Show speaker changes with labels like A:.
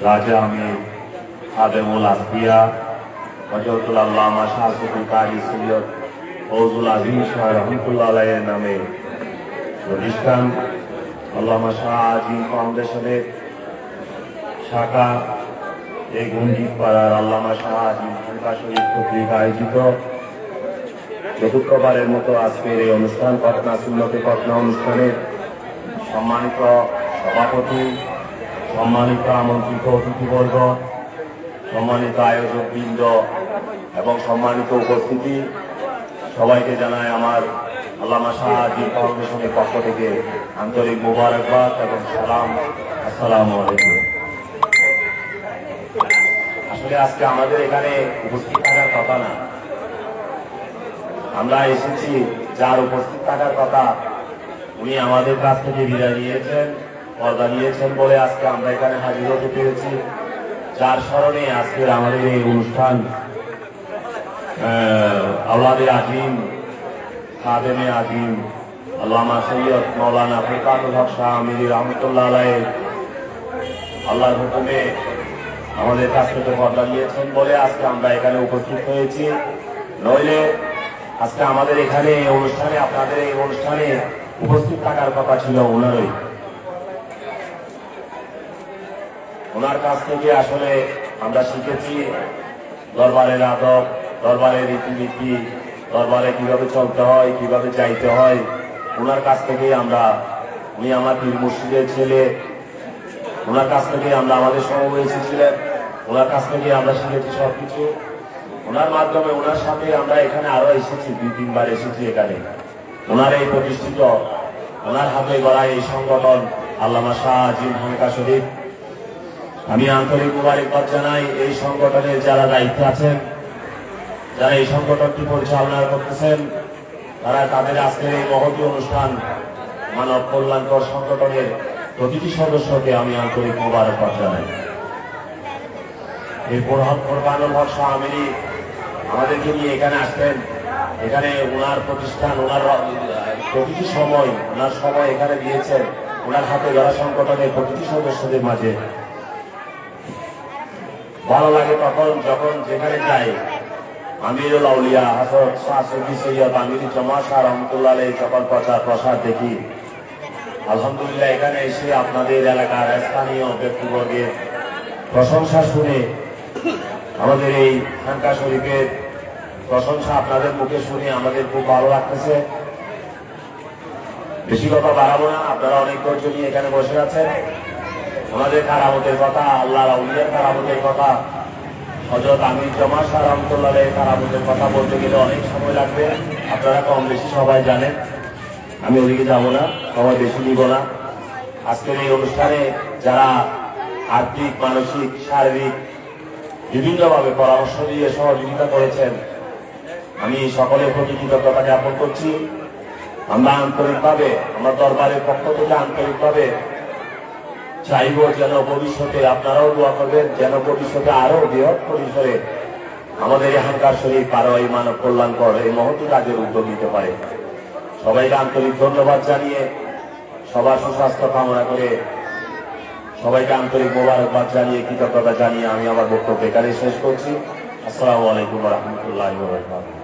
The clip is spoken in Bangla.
A: রাজা আমির খাদেমুল আসফিয়া হযরতুল আল্লামা শাহ সুফি কাজী সৈয়দ ফৌজুল আজিম শাহ রহমতুল্লাহ আলাইহির নামে প্রতিষ্ঠান আল্লামা শাহ আজিম ফাউন্ডেশনের শাখা এই গঞ্জিত পাড়ার আল্লামা শাহ আজিম খানকা শরীফ কর্তৃক আয়োজিত চতুর্থবারের মতো আজকের এই অনুষ্ঠান পাটনা সুন্নতে পাটনা অনুষ্ঠানের সম্মানিত সভাপতি, সম্মানিত আমন্ত্রিত অতিথিবর্গ, সম্মানিত আয়োজকবৃন্দ এবং সম্মানিত উপস্থিতি, সবাইকে জানাই আমার আল্লামা শাহ আজিম ফাউন্ডেশনের পক্ষ থেকে আন্তরিক মোবারকবাদ এবং সালাম। আসসালামু আলাইকুম। আসলে আজকে আমাদের এখানে উপস্থিত থাকার কথা না, আমরা এসেছি যার উপস্থিত থাকার কথা উনি আমাদের কাছ থেকে বিদায় নিয়েছেন, পর্দা নিয়েছেন বলে আজকে আমরা এখানে হাজির হতে পেরেছি। যার স্মরণে আজকের আমাদের এই অনুষ্ঠান আওলাদে আজিম খাদেমে আজিম আল্লামা সৈয়দ মাওলানা ফরকাতুল হক শাহ আমিরি রহমতুল্লাহ আলাইহি আল্লাহর হুকুমে আমাদের কাছ থেকে পর্দা নিয়েছেন বলে আজকে আমরা এখানে উপস্থিত হয়েছি। নইলে আজকে আমাদের এখানে এই অনুষ্ঠানে, আপনাদের এই অনুষ্ঠানে উপস্থিত থাকার কথা ছিল ওনারই। ওনার কাছ থেকে আসলে আমরা শিখেছি দরবারের আদব, দরবারের রীতিনীতি, দরবারে কিভাবে চলতে হয়, কিভাবে যাইতে হয়। ওনার কাছ থেকেই আমরা, উনি আমার পীর মুর্শিদের ছেলে, ওনার কাছ থেকে আমরা আমাদের সমবয়সী ছিলেন, ওনার কাছ থেকে আমরা শিখেছি সবকিছু। ওনার মাধ্যমে, ওনার সাথে আমরা এখানে আরো এসেছি, 2-3 বার এসেছি এখানে। ওনার এই প্রতিষ্ঠিত, ওনার হাতে গড়া এই সংগঠন আল্লামা শাহ আজিম খানকা শরীফ, আমি আন্তরিক মোবারকবাদ জানাই। এই সংগঠনের যারা দায়িত্বে আছেন, যারা এই সংগঠনটি পরিচালনা করতেছেন, তারা তাদের আজকের এই মহতী অনুষ্ঠান মানব কল্যাণকর সংগঠনের প্রতিটি সদস্যকে আমি আন্তরিক মোবারকবাদ জানাই। এই ফরকাতুল হক শাহ আমিরি আমাদেরকে নিয়ে এখানে আসতেন, এখানে ওনার প্রতিষ্ঠান, ওনার প্রতিটি সময়, ওনার সময় এখানে দিয়েছেন। ওনার হাতে যারা সংগঠনের প্রতিটি সদস্যদের মাঝে ভালো লাগে তখন যখন যেখানে যাই আমিরুল আউলিয়া হযরত শাহ সুফি সৈয়দ আমিরি জমা শাহ রহমতুল্লাহ আলাইহি যখন প্রচার প্রসার দেখি, আলহামদুলিল্লাহ এখানে এসে আপনাদের এলাকার স্থানীয় ব্যক্তিবর্গের প্রশংসা শুনে, আমাদের এই খানকা শরীফের প্রশংসা আপনাদের মুখে শুনে আমাদের খুব ভালো লাগতেছে। বেশি কথা বাড়াবো না, আপনারা অনেক ধৈর্য নিয়ে এখানে বসে আছেন। আমাদের কারামতের কথা, আল্লাহর আউলিয়ার কারামতের কথা, হযরত আমির জমা শাহ রহমতুল্লাহ আলাইহির কারামতের কথা বলতে গেলে অনেক সময় লাগবে। আপনারা কম বেশি সবাই জানেন, আমি ওদিকে যাব না, সবাই বেশি নিব না। আজকের এই অনুষ্ঠানে যারা আর্থিক, মানসিক, শারীরিক বিভিন্নভাবে পরামর্শ দিয়ে সহযোগিতা করেছেন, আমি সকলের প্রতি কৃতজ্ঞতা জ্ঞাপন করছি। আমরা আন্তরিকভাবে, আমরা দরবারের পক্ষ থেকে আন্তরিকভাবে চাইব যেন ভবিষ্যতে আপনারাও দোয়া করবেন, যেন ভবিষ্যতে আরো বৃহৎ পরিসরে আমাদের এই খানকা শরীফ আরো এই মানব কল্যাণকর এই মহতী কাজের উদ্যোগ নিতে পারে। সবাইকে আন্তরিক ধন্যবাদ জানিয়ে, সবার সুস্বাস্থ্য কামনা করে, সবাইকে আন্তরিক মোবারকবাদ জানিয়ে, কৃতজ্ঞতা জানিয়ে আমি আমার বক্তব্য এখানে শেষ করছি। আসসালামু আলাইকুম ওয়া রাহমাতুল্লাহি ওয়া বারাকাতুহু।